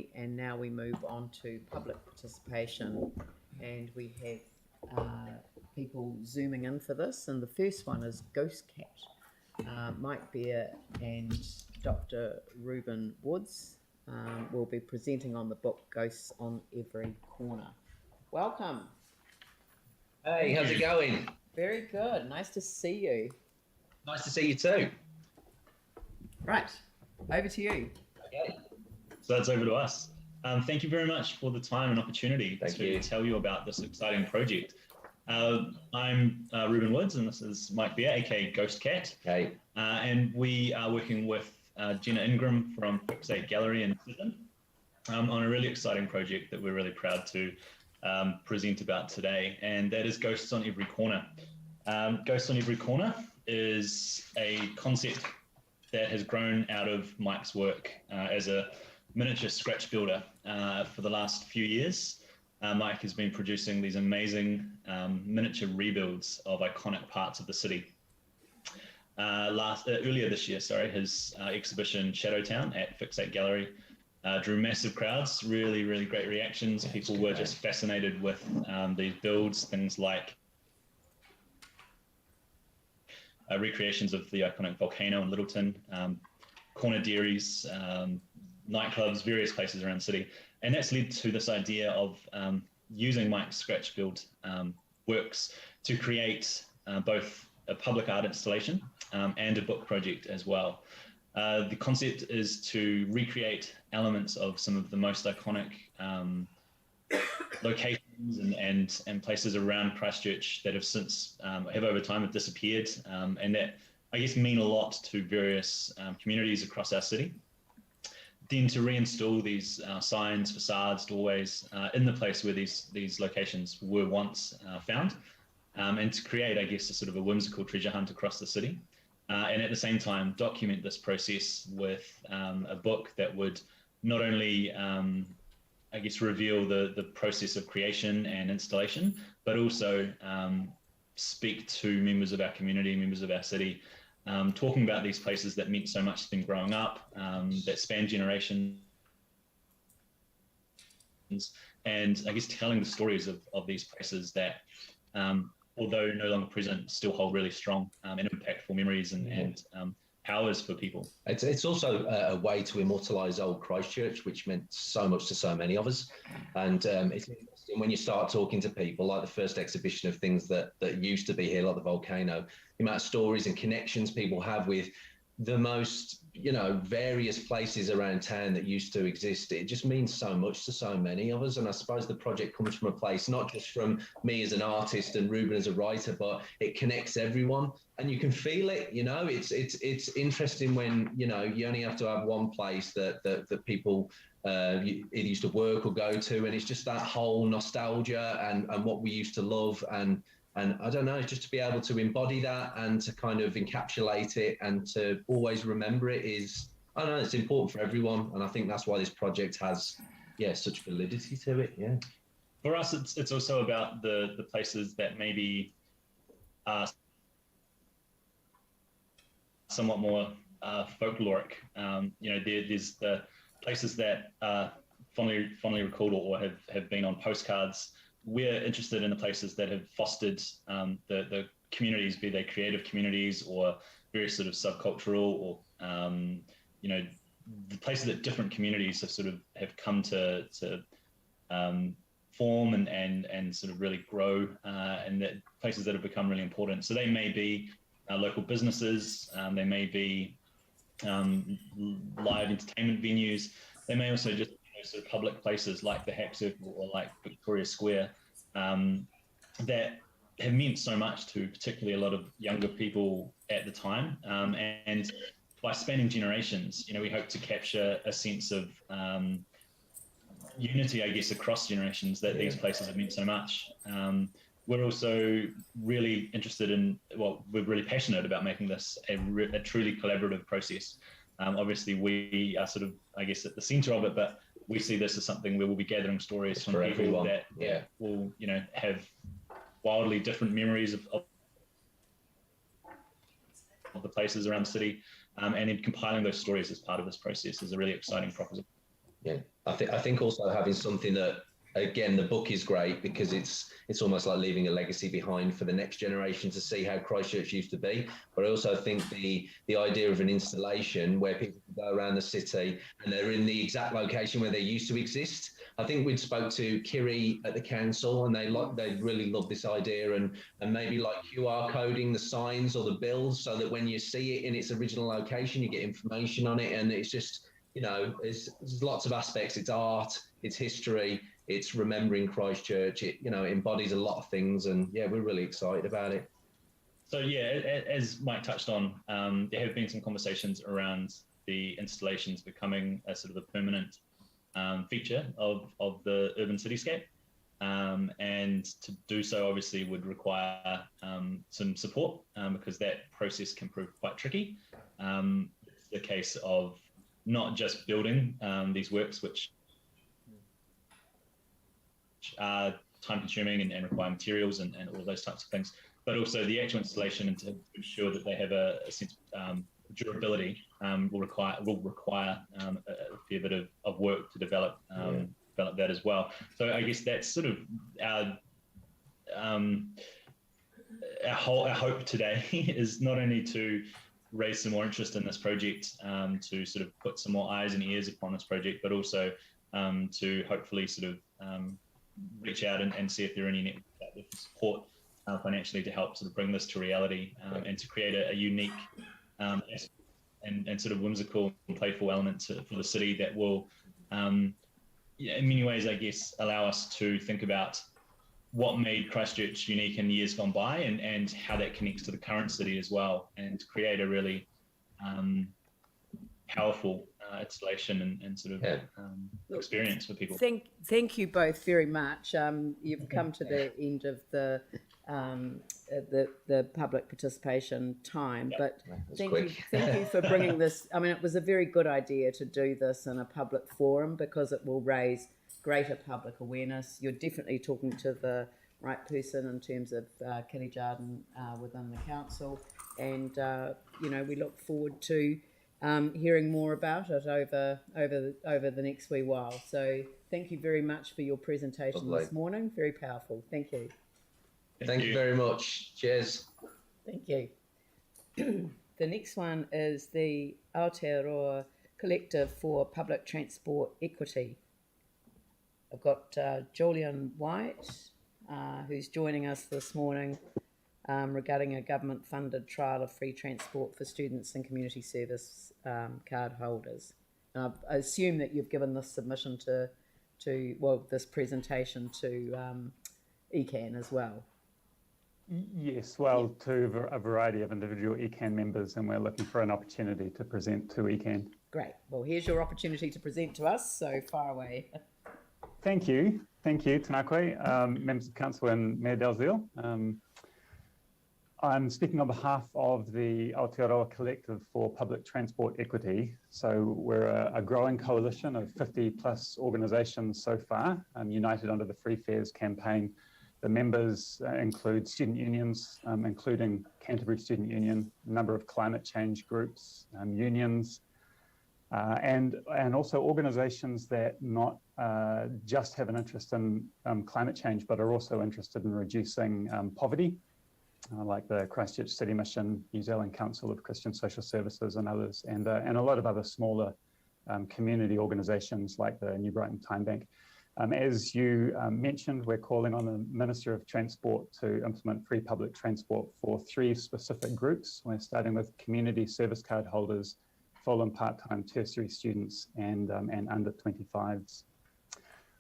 Tūmatanui, and now we move on to public participation, and we have people zooming in for this, and the first one is Ghost Cat. Mike Bear and Dr. Ruben Woods will be presenting on the book Ghosts on Every Corner. Welcome. Hey, how's it going? Very good. Nice to see you. Nice to see you too. Right, over to you. Okay. So that's over to us. Thank you very much for the time and opportunity to tell you about this exciting project. I'm Ruben Woods, and this is Mike Bear, aka Ghost Cat. Hey. And we are working with Jenna Ingram from Fixate Gallery in Sydney on a really exciting project that we're really proud to present about today, and that is Ghosts on Every Corner. Ghosts on Every Corner is a concept that has grown out of Mike's work as a miniature scratch builder for the last few years. Mike has been producing these amazing miniature rebuilds of iconic parts of the city. Earlier this year, his exhibition Shadowtown at Fixate Gallery drew massive crowds, really, really great reactions. People were just fascinated with these builds, things like recreations of the iconic volcano in Littleton, corner dairies, nightclubs, various places around the city. And that's led to this idea of using Mike's scratch build works to create both a public art installation and a book project as well. The concept is to recreate elements of some of the most iconic locations and places around Christchurch that have since have over time have disappeared, and that I guess mean a lot to various communities across our city. Then to reinstall these signs, facades, doorways in the place where these locations were once found, and to create, I guess, a sort of a whimsical treasure hunt across the city. And at the same time, document this process with a book that would not only, I guess, reveal the process of creation and installation, but also speak to members of our community, members of our city, talking about these places that meant so much to them growing up, that span generations, and I guess telling the stories of these places that, although no longer present, still hold really strong and impactful memories and powers for people. It's also a way to immortalise old Christchurch, which meant so much to so many of us. And it's interesting when you start talking to people, like the first exhibition of things that used to be here, like the volcano, the amount of stories and connections people have with the most, various places around town that used to exist. It just means so much to so many of us. And I suppose the project comes from a place, not just from me as an artist and Ruben as a writer, but it connects everyone and you can feel it, it's interesting when, you only have to have one place that people either used to work or go to. And it's just that whole nostalgia and what we used to love. And I don't know, just to be able to embody that and to kind of encapsulate it and to always remember it is, I don't know, it's important for everyone. And I think that's why this project has, such validity to it. Yeah. For us, it's also about the places that maybe are somewhat more folkloric. There's the places that are fondly recalled or have been on postcards. We're interested in the places that have fostered the communities, be they creative communities or various sort of subcultural or, the places that different communities have come to form and sort of really grow, and that places that have become really important. So they may be local businesses, they may be live entertainment venues, they may also just sort of public places like the Hack Circle or like Victoria Square that have meant so much to particularly a lot of younger people at the time. And by spanning generations, we hope to capture a sense of unity, I guess, across generations that these places have meant so much. We're also really interested in, we're really passionate about making this a truly collaborative process. Obviously, we are sort of, I guess, at the center of it, but we see this as something where we'll be gathering stories from people everyone. that will, have wildly different memories of the places around the city, and then compiling those stories as part of this process is a really exciting proposition. Yeah, I think also having something that, again, the book is great because it's almost like leaving a legacy behind for the next generation to see how Christchurch used to be. But I also think the idea of an installation where people can go around the city and they're in the exact location where they used to exist. I think we'd spoke to Kiri at the council and they really love this idea, and maybe like QR coding the signs or the bills so that when you see it in its original location, you get information on it. And it's just, there's lots of aspects. It's art, it's history, it's remembering Christchurch. It embodies a lot of things, and yeah, we're really excited about it. So yeah, as Mike touched on, there have been some conversations around the installations becoming a sort of a permanent feature of the urban cityscape, and to do so obviously would require some support because that process can prove quite tricky. It's the case of not just building these works, which are time consuming and require materials and all those types of things, but also the actual installation, and to ensure that they have a sense of durability will require a fair bit of work to develop that as well. So I guess that's sort of our hope today is not only to raise some more interest in this project, to sort of put some more eyes and ears upon this project, but also to hopefully sort of reach out and see if there are any networks out there for support financially to help sort of bring this to reality, and to create a unique and sort of whimsical and playful element for the city that will, in many ways, I guess, allow us to think about what made Christchurch unique in years gone by, and how that connects to the current city as well, and create a really powerful installation and sort of experience for people. Thank you both very much. You've come to the end of the public participation time, but thank you for bringing this. I mean, it was a very good idea to do this in a public forum because it will raise greater public awareness. You're definitely talking to the right person in terms of Kitty Jardin within the council, and we look forward to hearing more about it over the next wee while. So thank you very much for your presentation this morning. Very powerful. Thank you. Thank you very much. Cheers. Thank you. The next one is the Aotearoa Collective for Public Transport Equity. I've got Julian White, who's joining us this morning regarding a government-funded trial of free transport for students and community service card holders. I assume that you've given this submission this presentation to ECAN as well. Yes, well, to a variety of individual ECAN members, and we're looking for an opportunity to present to ECAN. Great. Well, here's your opportunity to present to us, so far away. Thank you, Tēnā koe, members of council and Mayor Dalziel. I'm speaking on behalf of the Aotearoa Collective for Public Transport Equity. So we're a growing coalition of 50 plus organisations so far, united under the Free Fares campaign. The members include student unions, including Canterbury Student Union, a number of climate change groups, unions, and also organisations that not just have an interest in climate change, but are also interested in reducing poverty, like the Christchurch City Mission, New Zealand Council of Christian Social Services and others, and a lot of other smaller community organisations like the New Brighton Time Bank. As you mentioned, we're calling on the Minister of Transport to implement free public transport for 3 specific groups. We're starting with community service card holders, full and part-time tertiary students, and under 25s.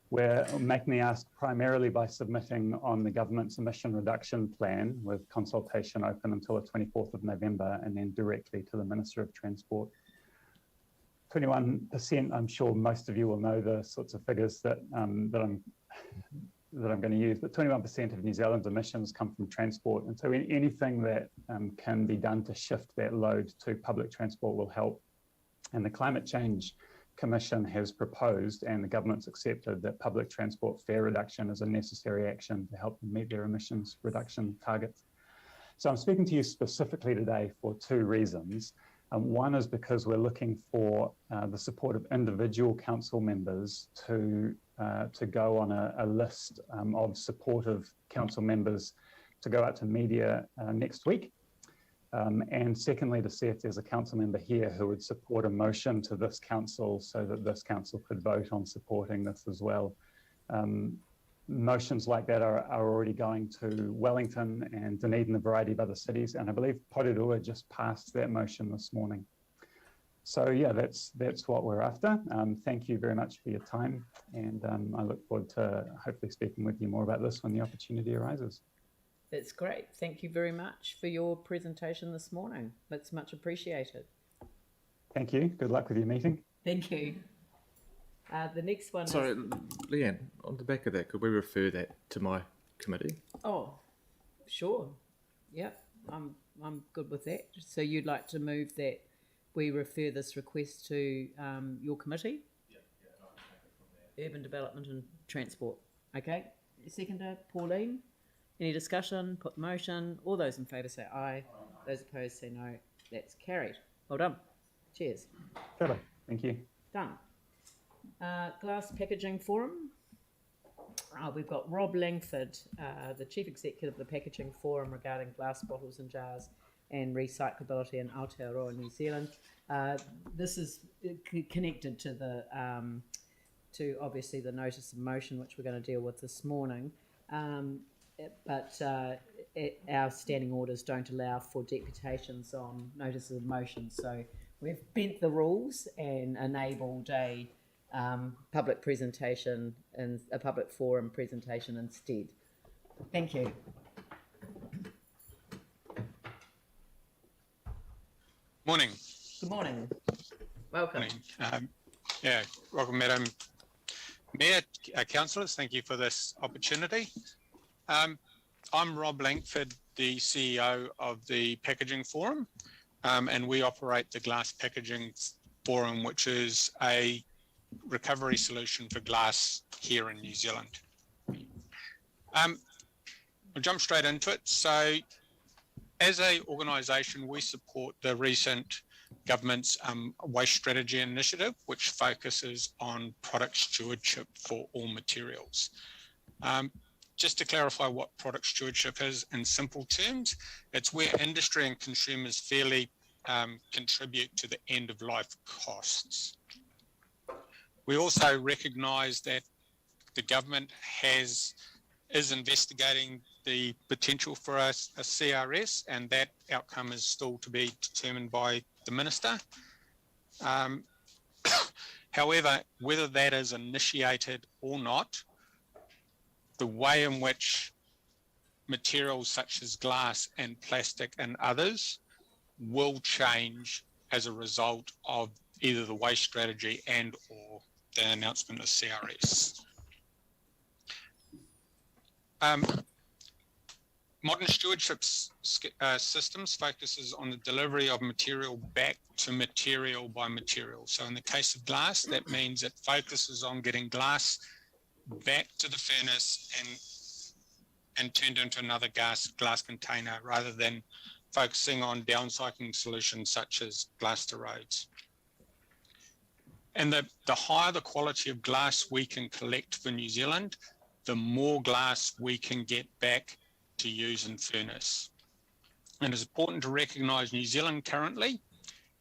We're making the ask primarily by submitting on the government's emission reduction plan, with consultation open until the 24th of November, and then directly to the Minister of Transport. 21%, I'm sure most of you will know the sorts of figures that I'm going to use, but 21% of New Zealand's emissions come from transport. And so anything that can be done to shift that load to public transport will help. And the Climate Change Commission has proposed, and the government's accepted, that public transport fare reduction is a necessary action to help them meet their emissions reduction targets. So I'm speaking to you specifically today for 2 reasons. One is because we're looking for the support of individual council members to go on a list of supportive council members to go out to media next week. And secondly, to see if there's a council member here who would support a motion to this council so that this council could vote on supporting this as well. Motions like that are already going to Wellington and Dunedin, a variety of other cities, and I believe Porirua just passed that motion this morning. So yeah, that's what we're after. Thank you very much for your time, and I look forward to hopefully speaking with you more about this when the opportunity arises. That's great. Thank you very much for your presentation this morning. That's much appreciated. Thank you. Good luck with your meeting. Thank you. The next one Sorry, is... Leanne, on the back of that, could we refer that to my committee? Oh, sure. Yep, I'm good with that. So you'd like to move that we refer this request to your committee? Yeah. Urban Development and Transport. Okay. Seconder, Pauline. Any discussion? Put the motion. All those in favour say aye. Those opposed say no. That's carried. Well done. Cheers. Sure. Thank you. Done. Glass Packaging Forum. We've got Rob Langford, the Chief Executive of the Packaging Forum regarding glass bottles and jars and recyclability in Aotearoa, New Zealand. This is connected to the to obviously the notice of motion, which we're going to deal with this morning. But our standing orders don't allow for deputations on notices of motion, so we've bent the rules and enabled a public presentation and a public forum presentation instead. Thank you. Morning. Good morning. Welcome. Morning. Welcome, Madam Mayor, councillors. Thank you for this opportunity. I'm Rob Langford, the CEO of the Packaging Forum, and we operate the Glass Packaging Forum, which is a recovery solution for glass here in New Zealand. I'll jump straight into it. So as an organisation, we support the recent government's waste strategy initiative, which focuses on product stewardship for all materials. Just to clarify what product stewardship is in simple terms, it's where industry and consumers fairly contribute to the end of life costs. We also recognise that the government is investigating the potential for a CRS, and that outcome is still to be determined by the Minister. However, whether that is initiated or not, the way in which materials such as glass and plastic and others will change as a result of either the waste strategy and or the announcement of CRS. Modern stewardship systems focuses on the delivery of material back to material by material. So in the case of glass, that means it focuses on getting glass back to the furnace and turned into another glass container, rather than focusing on downcycling solutions such as glass to roads. And the higher the quality of glass we can collect for New Zealand, the more glass we can get back to use in furnace. And it's important to recognise New Zealand currently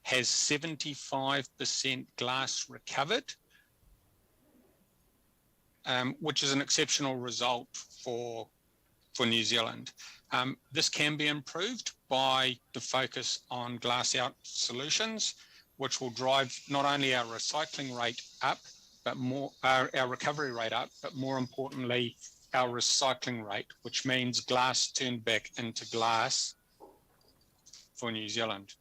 has 75% glass recovered, which is an exceptional result for New Zealand. This can be improved by the focus on glass out solutions, which will drive not only our recycling rate up, but our recovery rate up, but more importantly, our recycling rate, which means glass turned back into glass for New Zealand.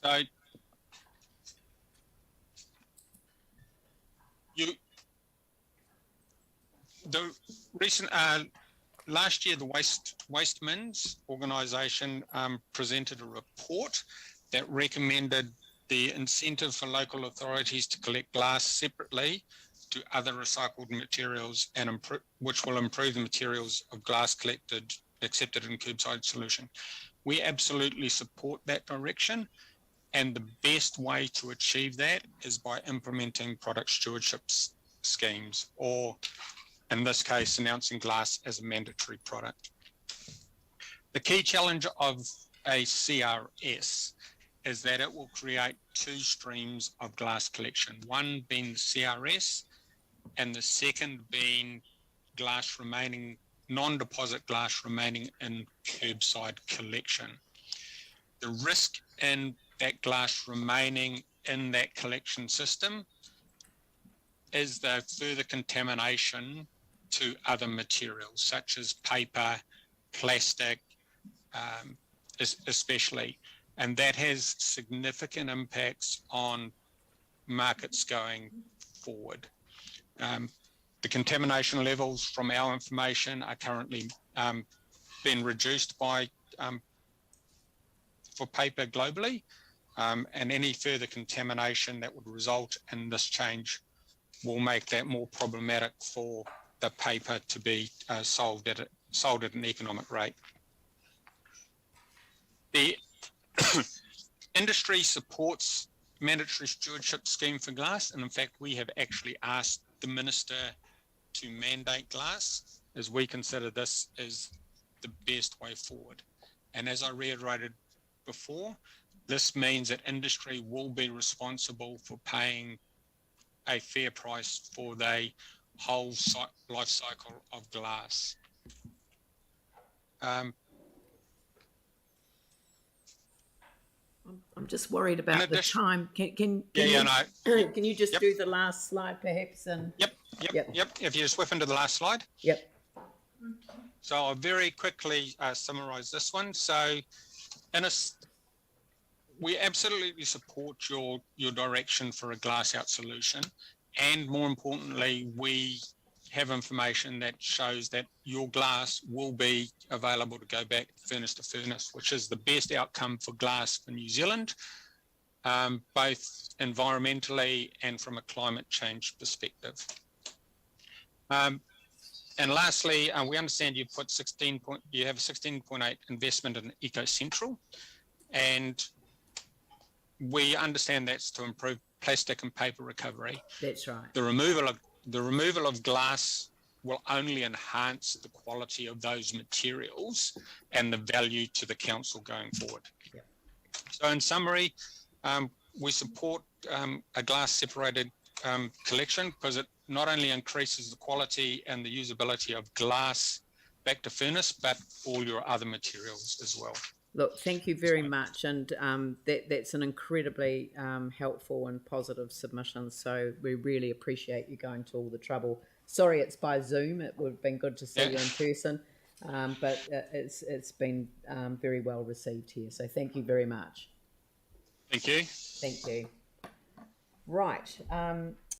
So the recent last year, the Waste Mins organisation presented a report that recommended the incentive for local authorities to collect glass separately to other recycled materials and which will improve the materials of glass accepted in curbside solution. We absolutely support that direction, and the best way to achieve that is by implementing product stewardship schemes, or in this case, announcing glass as a mandatory product. The key challenge of a CRS is that it will create two streams of glass collection, one being the CRS and the second being non-deposit glass remaining in curbside collection. The risk in that glass remaining in that collection system is the further contamination to other materials such as paper, plastic, especially, and that has significant impacts on markets going forward. The contamination levels from our information are currently being reduced for paper globally, and any further contamination that would result in this change will make that more problematic for the paper to be sold at an economic rate. The industry supports mandatory stewardship scheme for glass, and in fact we have actually asked the Minister to mandate glass, as we consider this as the best way forward. And as I reiterated before, this means that industry will be responsible for paying a fair price for the whole life cycle of glass. I'm just worried about the time. Can you just do the last slide perhaps? And Yep. If you just whip into the last slide. Yep. So I'll very quickly summarize this one. So we absolutely support your direction for a glass out solution. And more importantly, we have information that shows that your glass will be available to go back furnace to furnace, which is the best outcome for glass for New Zealand, both environmentally and from a climate change perspective. And lastly, we understand you have a 16.8 investment in Eco Central, and we understand that's to improve plastic and paper recovery. That's right. The removal of glass will only enhance the quality of those materials and the value to the council going forward. Yep. So in summary, we support a glass separated collection because it not only increases the quality and the usability of glass back to furnace, but all your other materials as well. Look, thank you very much, and that's an incredibly helpful and positive submission, so we really appreciate you going to all the trouble. Sorry it's by Zoom, it would have been good to see you in person, but it's been very well received here, so thank you very much. Thank you. Thank you. Right,